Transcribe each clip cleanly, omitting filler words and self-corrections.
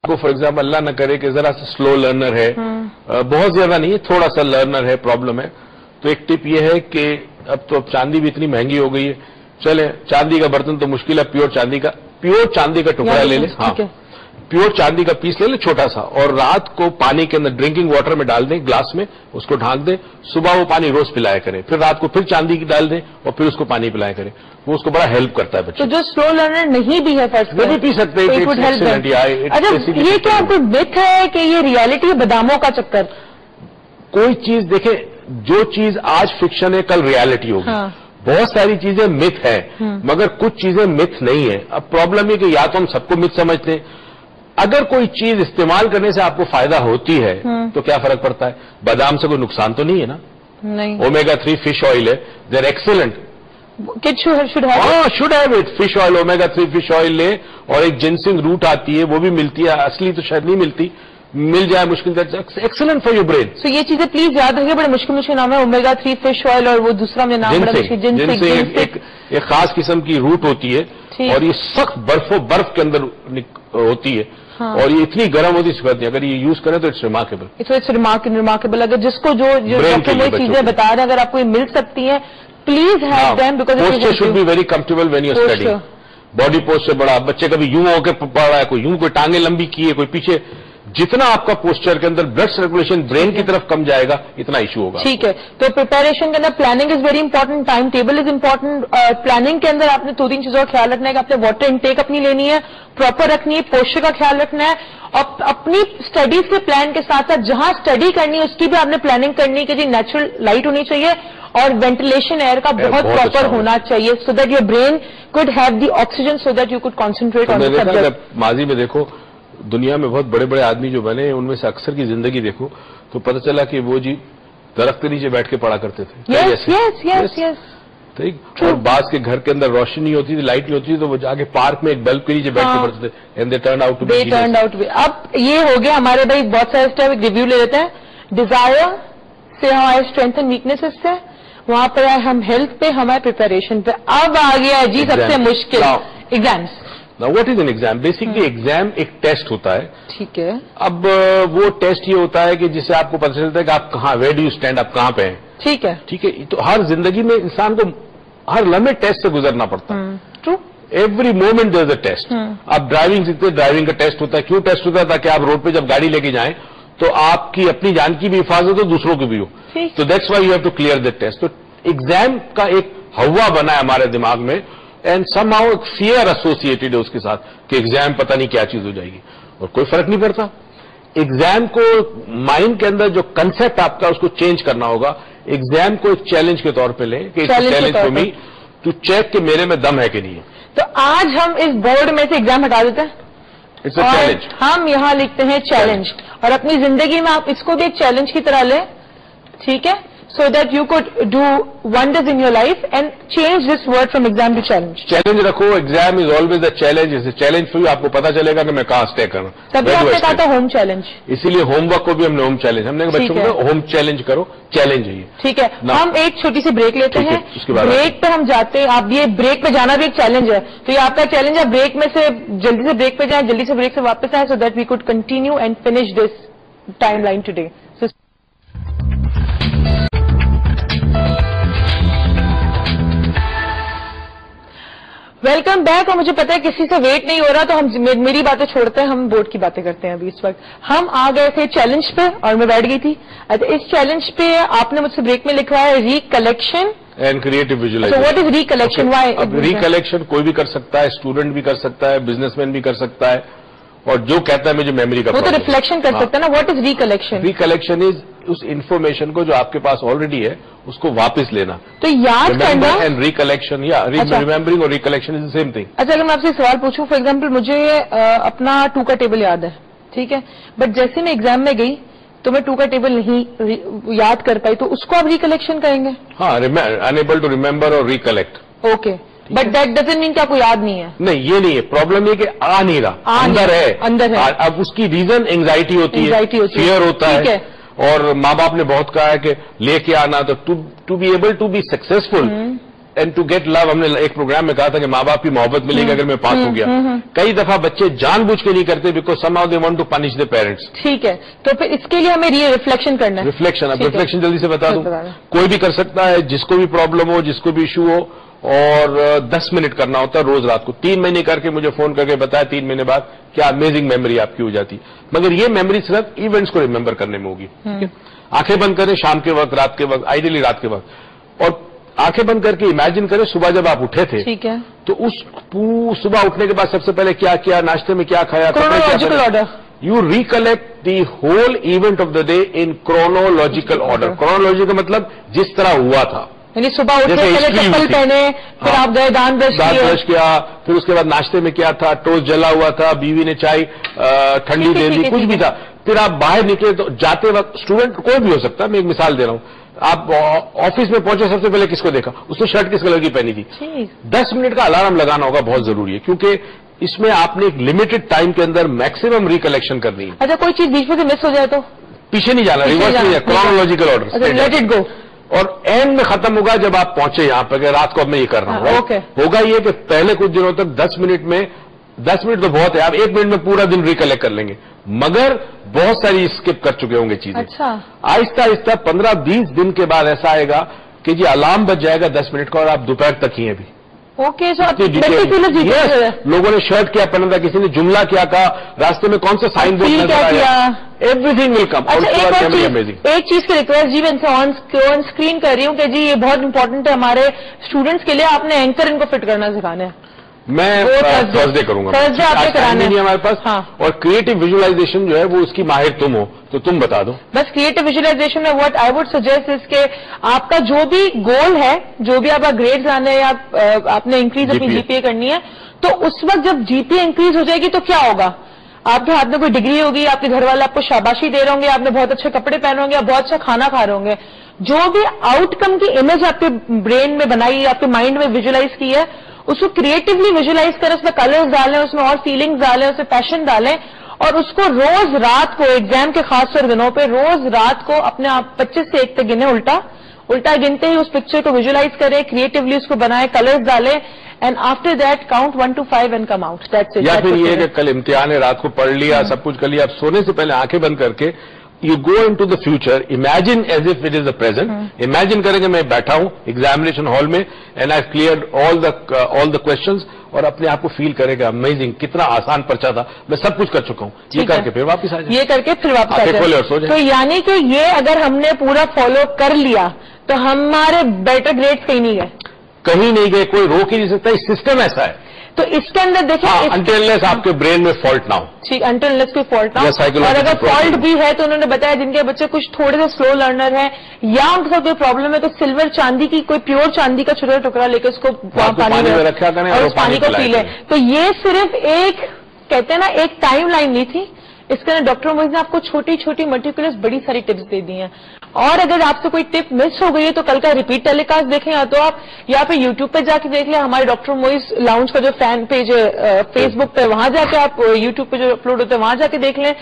کو for example اللہ نہ کرے کہ ذرا سا سلو لرنر ہے, بہت زیادہ نہیں ہے, تھوڑا سا لرنر ہے, پرابلم ہے, تو ایک ٹپ یہ ہے کہ اب چاندی بھی اتنی مہنگی ہو گئی ہے, چلے چاندی کا برتن تو مشکل ہے, پیور چاندی کا ٹکڑا لے لیں, ہاں پیور چاندی کا پیس لے لیں چھوٹا سا, اور رات کو پانی کے اندر ڈرنکنگ واٹر میں ڈال دیں گلاس میں, اس کو ڈھانک دیں, صبح وہ پانی روز پلایا کریں, پھر رات کو پھر چاندی کی ڈال دیں اور پھر اس کو پانی پلایا کریں, وہ اس کو بڑا ہیلپ کرتا ہے بچے. تو جو سلو لرنر نہیں بھی ہے فرسٹ وہ بھی پی سکتے ہیں. یہ کیا کوئی متھ ہے کہ یہ ریالٹی ہے, باداموں کا چکر؟ کوئی چیز دیکھیں, جو چیز آج فکشن ہے کل ریالٹی ہوگی. بہت ساری چیزیں متھ ہے, مگر کچھ چیزیں متھ نہیں ہے. اب پرابلم یہ کہ یا تو ہم سب کو متھ سمجھتے ہیں, اگر کوئی چیز استعمال کرنے سے آپ کو فائدہ ہوتی ہے تو کیا فرق پڑتا ہے؟ بادام سے کوئی نقصان تو نہیں ہے نا. نہیں. اومیگا 3 فش آئل ہے, they are excellent. Should have it. Fish oil, omega 3 fish oil لے, اور ایک جنسنگ روٹ آتی ہے وہ بھی ملتی ہے, اصلی تو شاید نہیں ملتی, مل جائے مشکل, ایکسلنٹ فار یور برین. سو یہ چیزیں پلیز یاد رکھیے, بڑے مشکل نام ہے اومیگا 3 فش آئل, اور وہ دوسرا مجھے نام جنسنگ. ایک خاص قسم کی روٹ ہوتی ہے, اور یہ سخت برف کے اندر ہوتی ہے, اور یہ اتنی گرم ہوتی ہے, اگر یہ یوز کریں تو اٹس ریمارکیبل. ریمارکیبل. اگر جس کو جو چیزیں بتا رہے ہیں اگر آپ کو یہ مل سکتی ہیں, please have them, because posture should be very comfortable when you are studying. Body posture بڑا, بچے کبھی یوں ہو کے پڑھ رہا ہے, کوئی یوں, کوئی ٹانگیں لمبی کی ہے, کوئی پیچھے. جتنا آپ کا پوسچر کے اندر بلڈ سرکولیشن برین کی طرف کم جائے گا, اتنا ایشو ہوگا. ٹھیک ہے. تو پریپریشن کے اندر planning is very important, time table is important. Planning کے اندر آپ نے 2-3 چیزوں کا خیال رکھنا ہے کہ آپ نے واٹر انٹیک اپنی لینی ہے, پراپر رکھنی ہے, پوسچر کا خیال رکھنا ہے, اور اپنی اسٹڈیز کے پلان کے ساتھ ساتھ جہاں اسٹڈی کرنی ہے اس کی بھی آپ نے پلاننگ کرنی ہے کہ جی نیچرل لائٹ ہونی چاہیے, اور وینٹیلیشن ایئر کا بہت پراپر ہونا چاہیے, so that your brain could have the oxygen, so that you could concentrate on the subject. ماضی میں دیکھو دنیا میں بہت بڑے بڑے آدمی جو بنے, ان میں سے اکثر کی زندگی دیکھو تو پتہ چلا کہ وہ جی درخت کے نیچے بیٹھ کے پڑھا کرتے تھے. ٹھیک. اور بعض کے گھر کے اندر روشنی نہیں ہوتی تھی, لائٹ نہیں ہوتی تھی, تو وہ جا کے پارک میں ایک بلب کے نیچے بیٹھ کے پڑھتے تھے, and they turned out to be. اب یہ ہو گیا ہمارے بھائی, بہت سارے اسٹیپ ریویو لے لیتے ہیں. ڈیزائر سے ہمارے اسٹرینتھ اینڈ ویکنیسز سے, وہاں پر آئے ہم ہیلتھ پہ, ہمارے پریپریشن پہ. اب آ گیا جی سب سے مشکل, exams. Now what is an exam? Basically exam ایک ٹیسٹ ہوتا ہے. ٹھیک ہے. اب وہ ٹیسٹ یہ ہوتا ہے کہ جس سے آپ کو پتہ چلتا ہے کہ آپ کہاں, ویئر ڈو یو اسٹینڈ, آپ کہاں پہ ہیں. ٹھیک ہے. ٹھیک ہے. تو ہر زندگی میں انسان کو ہر لمحے ٹیسٹ سے گزرنا پڑتا ہے. True. Every moment there is a test. آپ ڈرائیونگ سیکھتے, ڈرائیونگ کا ٹیسٹ ہوتا ہے. کیوں ٹیسٹ ہوتا ہے؟ تاکہ آپ روڈ پہ جب گاڑی لے کے جائیں تو آپ کی اپنی جان کی بھی حفاظت ہو, دوسروں کی بھی ہو. تو that's why you have to clear that test. تو ایگزام کا ایک ہوا بنا ہے ہمارے دماغ میں, اینڈ سم ہاؤ ایک فیئر ایسوسیٹڈ ہے اس کے ساتھ کہ ایگزام پتہ نہیں کیا چیز ہو جائے گی, اور کوئی فرق نہیں پڑتا. ایگزام کو مائنڈ کے اندر جو کنسپٹ آپ کا اس کو چینج کرنا ہوگا. ایگزام کو ایک چیلنج کے طور پہ لیں کہ challenge for me to check کہ میرے میں دم ہے کہ نہیں ہے. تو آج ہم اس بورڈ میں سے ایگزام ہٹا دیتے ہیں, اٹس اے چیلنج. ہم یہاں لکھتے ہیں چیلنج, اور اپنی زندگی میں آپ اس کو بھی ایک چیلنج کی طرح لیں. ٹھیک ہے. So that you could do wonders in your life and change this word from exam to challenge. Challenge رکھو. Exam is always a challenge. It's a challenge for you. آپ کو پتا چلے گا کہ میں کہاں اسٹے کروں. تبھی آپ نے کہا تھا ہوم چیلنج. اسی لیے ہوم ورک کو بھی ہم نے ہوم چیلنج, ہم نے بچوں کو ہوم چیلنج کرو, چیلنج ہے یہ. ٹھیک ہے. ہم ایک چھوٹی سی بریک لیتے ہیں, بریک پہ ہم جاتے ہیں. آپ یہ بریک پہ جانا بھی ایک چیلنج ہے, تو یہ آپ کا چیلنج ہے بریک میں سے جلدی سے بریک پہ جائیں, جلدی سے بریک سے واپس آئیں, so that we could continue and finish this timeline today. Welcome back. اور مجھے پتا ہے کسی سے ویٹ نہیں ہو رہا, تو ہم میری باتیں چھوڑتے ہیں, ہم بورڈ کی باتیں کرتے ہیں. ابھی اس وقت ہم آ گئے تھے چیلنج پہ, اور میں بیٹھ گئی تھی. اس چیلنج پہ آپ نے مجھ سے بریک میں لکھا ہے recollection and creative visualization. What is recollection? Why? Recollection کوئی بھی کر سکتا ہے, اسٹوڈنٹ بھی کر سکتا ہے, بزنس مین بھی کر سکتا ہے, اور جو کہتا ہے مجھے میموری کا, وہ تو ریفلیکشن کر سکتا ہے نا. What is recollection? Recollection is اس انفارمیشن کو جو آپ کے پاس آلریڈی ہے اس کو واپس لینا. تو یاد کرنا اینڈ ریکلیکشن, یا ریمبرنگ اور recollection is the same thing. اچھا, اگر میں آپ سے سوال پوچھوں, فار ایگزامپل مجھے اپنا 2 کا ٹیبل یاد ہے, ٹھیک ہے, بٹ جیسے میں ایگزام میں گئی تو میں 2 کا ٹیبل نہیں یاد کر پائی, تو اس کو آپ ریکلیکشن کہیں گے؟ ہاں, انیبل ٹو ریمبر اور recollect. Okay, but that doesn't mean کہ آپ کو یاد نہیں ہے. نہیں, یہ نہیں ہے پرابلم, یہ کہ آ نہیں رہا, اندر ہے. اب اس کی ریزن اینگزائٹی ہوتی ہے, فیئر ہوتا ہے, اور ماں باپ نے بہت کہا ہے کہ لے کے آنا, تو to be able to be successful and to get love. ہم نے ایک پروگرام میں کہا تھا کہ ماں باپ کی محبت ملے گی اگر میں پاس ہو گیا. کئی دفعہ بچے جان بوجھ کے نہیں کرتے because somehow they want to punish the parents. ٹھیک ہے, تو پھر اس کے لیے ہمیں ریفلیکشن کرنا ہے. ریفلیکشن, اب ریفلیکشن جلدی سے بتا دوں. کوئی بھی کر سکتا ہے, جس کو بھی پرابلم ہو, جس کو بھی ایشو ہو, اور 10 منٹ کرنا ہوتا ہے روز رات کو. 3 مہینے کر کے مجھے فون کر کے بتایا 3 مہینے بعد کیا امیزنگ میموری آپ کی ہو جاتی. مگر یہ میموری صرف ایونٹس کو ریمبر کرنے میں ہوگی. آنکھیں بند کریں شام کے وقت, رات کے وقت, آئیڈیلی رات کے وقت, اور آنکھیں بند کر کے امیجن کریں صبح جب آپ اٹھے تھے ٹھیک ہے تو اس صبح اٹھنے کے بعد سب سے پہلے کیا کیا, ناشتے میں کیا کھایا, chronological order. You recollect the whole event of the day in chronological order. Chronology کا مطلب جس طرح ہوا تھا, یعنی صبح اٹھے پہلے چپل پہنے, پھر آپ گئے دانت برش کیا, پھر اس کے بعد ناشتے میں کیا تھا, ٹوسٹ جلا ہوا تھا, بیوی نے چائے ٹھنڈی دے دی, کچھ بھی تھا. پھر آپ باہر نکلے تو جاتے وقت, اسٹوڈنٹ کوئی بھی ہو سکتا ہے, میں ایک مثال دے رہا ہوں, آپ آفس میں پہنچے سب سے پہلے کس کو دیکھا, اس نے شرٹ کس کلر کی پہنی تھی. 10 منٹ کا الارم لگانا ہوگا, بہت ضروری ہے, کیونکہ اس میں آپ نے ایک لمیٹڈ ٹائم کے اندر میکسیمم ریکلیکشن کرنی ہے. اچھا کوئی چیز بیچ میں سے مس ہو جائے تو پیچھے نہیں جانا, ریورس نہیں جانا, chronological order, late it go. اور اینڈ میں ختم ہوگا جب آپ پہنچے یہاں پہ کہ رات کو اب میں یہ کر رہا ہوں. ہوگا یہ کہ پہلے کچھ دنوں تک 10 منٹ تو بہت ہے, آپ 1 منٹ میں پورا دن ریکلیکٹ کر لیں گے, مگر بہت ساری اسکپ کر چکے ہوں گے چیزیں. آہستہ آہستہ 15-20 دن کے بعد ایسا آئے گا کہ جی الارم بج جائے گا 10 منٹ کا اور آپ دوپہر تک ہی ہیں ابھی. لوگوں نے شرٹ کیا پہنا تھا, کسی نے جملہ کیا کہا, راستے میں کون سے سائن بورڈ نظر آیا, ایوری تھنگ ول کم. ایک چیز کی ریکویسٹ جی میں آن اسکرین کر رہی ہوں کہ جی یہ بہت امپورٹنٹ ہے ہمارے اسٹوڈنٹس کے لیے, آپ نے اینکر ان کو فٹ کرنا سکھانا ہے. میں تھرسڈے کروں گا, نہیں ہمارے پاس. اور کریٹو ویژولائزیشن جو ہے وہ اس کی ماہر تم ہو, تو تم بتا دو. بس کریٹو ویژولائزیشن میں واٹ آئی وڈ سجیسٹ اس کے آپ کا جو بھی گول ہے, جو بھی آپ کا گریڈز آنے ہیں, آپ نے انکریز اپنی جی پی اے کرنی ہے, تو اس وقت جب جی پی اے انکریز ہو جائے گی تو کیا ہوگا, آپ کے ہاتھ میں کوئی ڈگری ہوگی, آپ کے گھر والے آپ کو شاباشی دے رہے ہوں گے, آپ نے بہت اچھے کپڑے پہنے ہوں گے, آپ بہت اچھا کھانا کھا رہے ہوں گے. جو بھی آؤٹ کم کی امیج آپ کے برین میں بنائی, آپ کے مائنڈ میں ویژولائز کی ہے, اس کو کریٹولی ویژولائز کریں, اس میں کلرز ڈالیں, اس میں اور فیلنگز ڈالیں, اس میں پیشن ڈالیں, اور اس کو روز رات کو ایگزام کے خاص طور دنوں پہ روز رات کو اپنے آپ 25 سے 1 تک گنے, الٹا گنتے ہی اس پکچر کو ویژولائز کریں, کریٹولی اس کو بنائیں, کلرز ڈالیں, and after that count 1 to 5 and come out. یا پھر یہ کہ کل امتحان ہے, رات کو پڑھ لیا, سب کچھ کر لیا, اب سونے سے پہلے آنکھیں بند کر کے you go into the future, imagine as if it is the present. Imagine کریں کہ میں بیٹھا ہوں ایگزامینیشن ہال میں and I cleared all the questions, اور اپنے آپ کو فیل کرے گا امیزنگ, کتنا آسان پرچہ تھا, میں سب کچھ کر چکا ہوں. یہ کر کے پھر واپس آ جائیں, یہ کر کے پھر واپس آ جائیں. تو یعنی کہ یہ اگر ہم نے پورا فالو کر لیا تو ہمارے بیٹر گریڈ کہیں نہیں گئے, کہیں نہیں گئے, کوئی روک ہی نہیں سکتا. سسٹم ایسا ہے. تو اس کے اندر دیکھیں انٹل لیس آپ کے برین میں فالٹ نہ ہو, ٹھیک, انٹل لیس کوئی فالٹ نہ ہو. اور اگر فالٹ بھی ہے تو انہوں نے بتایا جن کے بچے کچھ تھوڑے سے سلو لرنر ہیں یا ان کے ساتھ کوئی پرابلم ہے تو سلور چاندی کی کوئی پیور چاندی کا چھوٹا ٹکڑا لے کے اس کو پانی میں رکھا کریں اور اس پانی کو پی لیں. تو یہ صرف ایک کہتے ہیں نا ایک ٹائم لائن نہیں تھی, اس کے اندر ڈاکٹر موئز نے آپ کو چھوٹی چھوٹی مٹیکولس بڑی ساری ٹپس دے دی ہیں. اور اگر آپ سے کوئی ٹپ مس ہو گئی ہے تو کل کا ریپیٹ ٹیلی کاسٹ دیکھیں, یا تو آپ یا پھر یوٹیوب پہ جا کے دیکھ لیں, ہمارے ڈاکٹر موئز لاؤنج کا جو فین پیج ہے فیس بک پہ, وہاں جا کے آپ یوٹیوب پہ جو اپلوڈ ہوتے ہیں وہاں جا کے دیکھ لیں.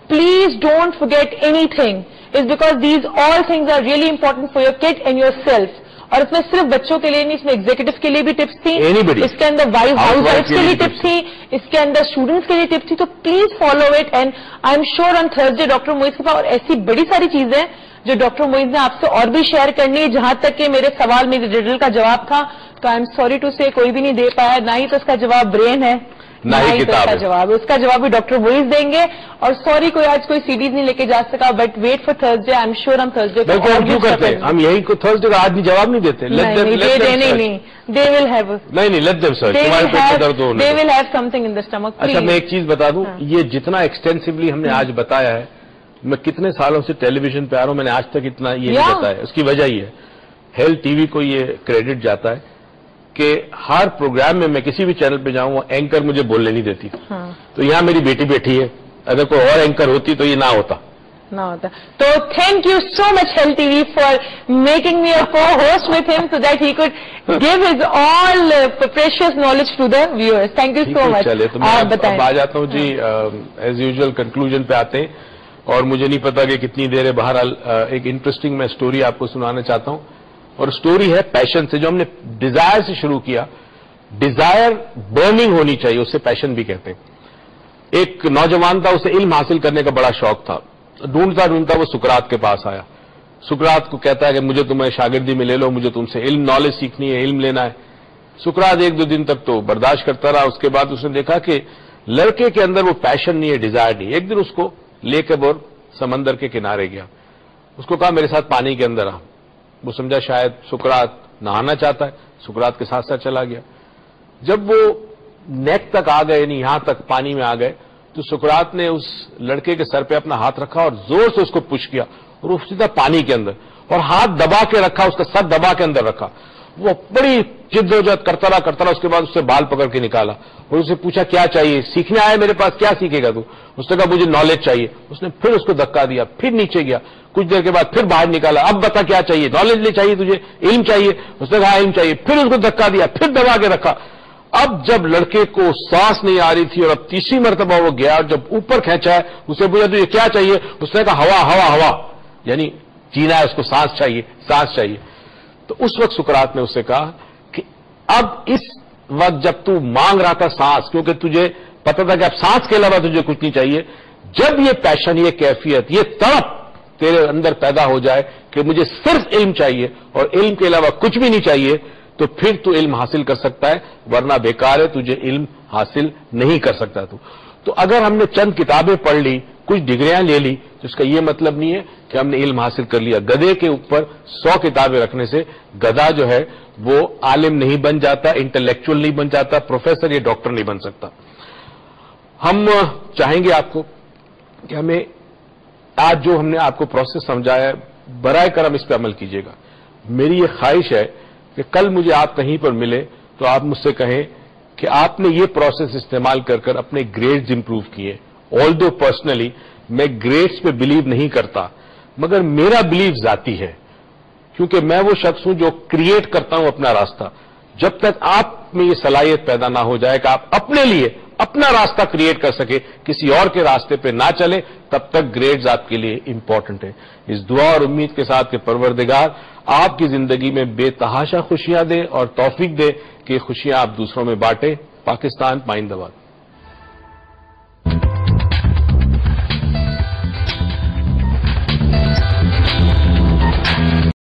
Please don't forget anything, is because these all things are really important for your kid and yourself. اور اس میں صرف بچوں کے لیے نہیں, اس میں ایگزیکٹو کے لیے بھی ٹپس تھی, اس کے اندر ہاؤس وائف کے لیے ٹپس تھی, اس کے اندر اسٹوڈنٹس کے لیے ٹپس تھی. تو please follow it, and I am sure on Thursday doctor Moiz کے پاس اور ایسی بڑی ساری چیزیں جو ڈاکٹر موئز نے آپ سے اور بھی شیئر کرنی ہے. جہاں تک کہ میرے سوال میرے ریڈل کا جواب تھا تو آئی ایم سوری ٹو سے کوئی بھی نہیں دے پایا, نہ ہی تو اس کا جواب برین ہے, نہ ہی تو اس کا جواب, اس کا جواب بھی ڈاکٹر موئز دیں گے. اور سوری کوئی آج کوئی سیریز نہیں لے کے جا سکا, but wait for Thursday, I am sure ہم تھرسڈے ہم یہی کو تھرسڈے کا آدمی جواب نہیں دیتے. نہیں, دے ول ہیو, نہیں let them search, they will have some thing in the stomach. اچھا میں ایک چیز بتا دوں, یہ جتنا ایکسٹینسولی ہم نے آج بتایا ہے, میں کتنے سالوں سے ٹیلی ویژن پہ آ رہا ہوں, میں نے آج تک اتنا یہ نہیں بتایا. اس کی وجہ یہ ہے, ہیلتھ ٹی وی کو یہ کریڈٹ جاتا ہے کہ ہر پروگرام میں میں کسی بھی چینل پہ جاؤں اینکر مجھے بولنے نہیں دیتی. تو یہاں میری بیٹی بیٹھی ہے, اگر کوئی اور اینکر ہوتی تو یہ نہ ہوتا. تو thank you so much health T V for making me a co host with him so that he could give his all precious knowledge to the viewers. Thank you so much. چلے تو میں آ جاتا ہوں جی, as usual conclusion پہ آتے ہیں, اور مجھے نہیں پتا کہ کتنی دیر ہے. بہرحال ایک انٹرسٹنگ میں اسٹوری آپ کو سنانا چاہتا ہوں. اور اسٹوری ہے پیشن سے، جو ہم نے ڈیزائر سے شروع کیا. ڈیزائر برننگ ہونی چاہیے، اسے پیشن بھی کہتے ہیں. ایک نوجوان تھا، اسے علم حاصل کرنے کا بڑا شوق تھا. ڈھونڈتا ڈھونڈتا وہ سقراط کے پاس آیا. سقراط کو کہتا ہے کہ مجھے تمہیں شاگردی میں لے لو، مجھے تم سے علم نالج سیکھنی ہے، علم لینا ہے. سقراط 1-2 دن تک تو برداشت کرتا رہا. اس کے بعد اس نے دیکھا کہ لڑکے کے اندر وہ پیشن نہیں ہے، ڈیزائر نہیں. ایک دن اس کو لے کے وہ سمندر کے کنارے گیا. اس کو کہا میرے ساتھ پانی کے اندر آ. وہ سمجھا شاید سقراط نہانا چاہتا ہے، سقراط کے ساتھ ساتھ چلا گیا. جب وہ نیک تک آ گئے، یعنی یہاں تک پانی میں آ گئے، تو سقراط نے اس لڑکے کے سر پہ اپنا ہاتھ رکھا اور زور سے اس کو پش کیا اور وہ سیدھا پانی کے اندر، اور ہاتھ دبا کے رکھا، اس کا سر دبا کے اندر رکھا. وہ بڑی جد و جہد کرتا رہا. اس کے بعد اس سے بال پکڑ کے نکالا اور اسے پوچھا کیا چاہیے، سیکھنے آیا میرے پاس، کیا سیکھے گا تو؟ اس نے کہا مجھے نالج چاہیے. اس نے پھر اس کو دھکا دیا، پھر نیچے گیا. کچھ دیر کے بعد پھر باہر نکالا. اب بتا کیا چاہیے، نالج نہیں چاہیے تجھے، علم چاہیے؟ اس نے کہا علم چاہیے. پھر اس کو دھکا دیا، پھر دبا کے رکھا. اب جب لڑکے کو سانس نہیں آ رہی تھی اور اب تیسری مرتبہ وہ گیا اور جب اوپر کھینچا ہے، اسے پوچھا تجھے کیا چاہیے؟ اس نے کہا ہوا ہوا ہوا، یعنی جینا ہے، اس کو سانس چاہیے، سانس چاہیے. تو اس وقت سقراط نے اس سے کہا کہ اب اس وقت جب تو مانگ رہا تھا سانس، کیونکہ تجھے پتا تھا کہ اب سانس کے علاوہ تجھے کچھ نہیں چاہیے، جب یہ پیشن، یہ کیفیت، یہ تڑپ تیرے اندر پیدا ہو جائے کہ مجھے صرف علم چاہیے اور علم کے علاوہ کچھ بھی نہیں چاہیے، تو پھر تو علم حاصل کر سکتا ہے، ورنہ بیکار ہے، تجھے علم حاصل نہیں کر سکتا. تو اگر ہم نے چند کتابیں پڑھ لی، کچھ ڈگریاں لے لی، تو اس کا یہ مطلب نہیں ہے کہ ہم نے علم حاصل کر لیا. گدھے کے اوپر 100 کتابیں رکھنے سے گدھا جو ہے وہ عالم نہیں بن جاتا، انٹلیکچوئل نہیں بن جاتا، پروفیسر یا ڈاکٹر نہیں بن سکتا. ہم چاہیں گے آپ کو کہ ہمیں آج جو ہم نے آپ کو پروسیس سمجھایا ہے، برائے کرم اس پہ عمل کیجیے گا. میری یہ خواہش ہے کہ کل مجھے آپ کہیں پر ملے تو آپ مجھ سے کہیں کہ آپ نے یہ پروسیس استعمال کر کر اپنے گریڈز امپروو کیے. آلدو پرسنلی میں گریڈز پہ بلیو نہیں کرتا، مگر میرا بلیو ذاتی ہے، کیونکہ میں وہ شخص ہوں جو کریٹ کرتا ہوں اپنا راستہ. جب تک آپ میں یہ صلاحیت پیدا نہ ہو جائے کہ آپ اپنے لیے اپنا راستہ کریٹ کر سکے، کسی اور کے راستے پہ نہ چلے، تب تک گریڈز آپ کے لیے امپورٹنٹ ہے. اس دعا اور امید کے ساتھ کہ پروردگار آپ کی زندگی میں بے تحاشا خوشیاں دے اور توفیق دے کہ خوشیاں آپ دوسروں میں بانٹیں. پاکستان پائندہ باد.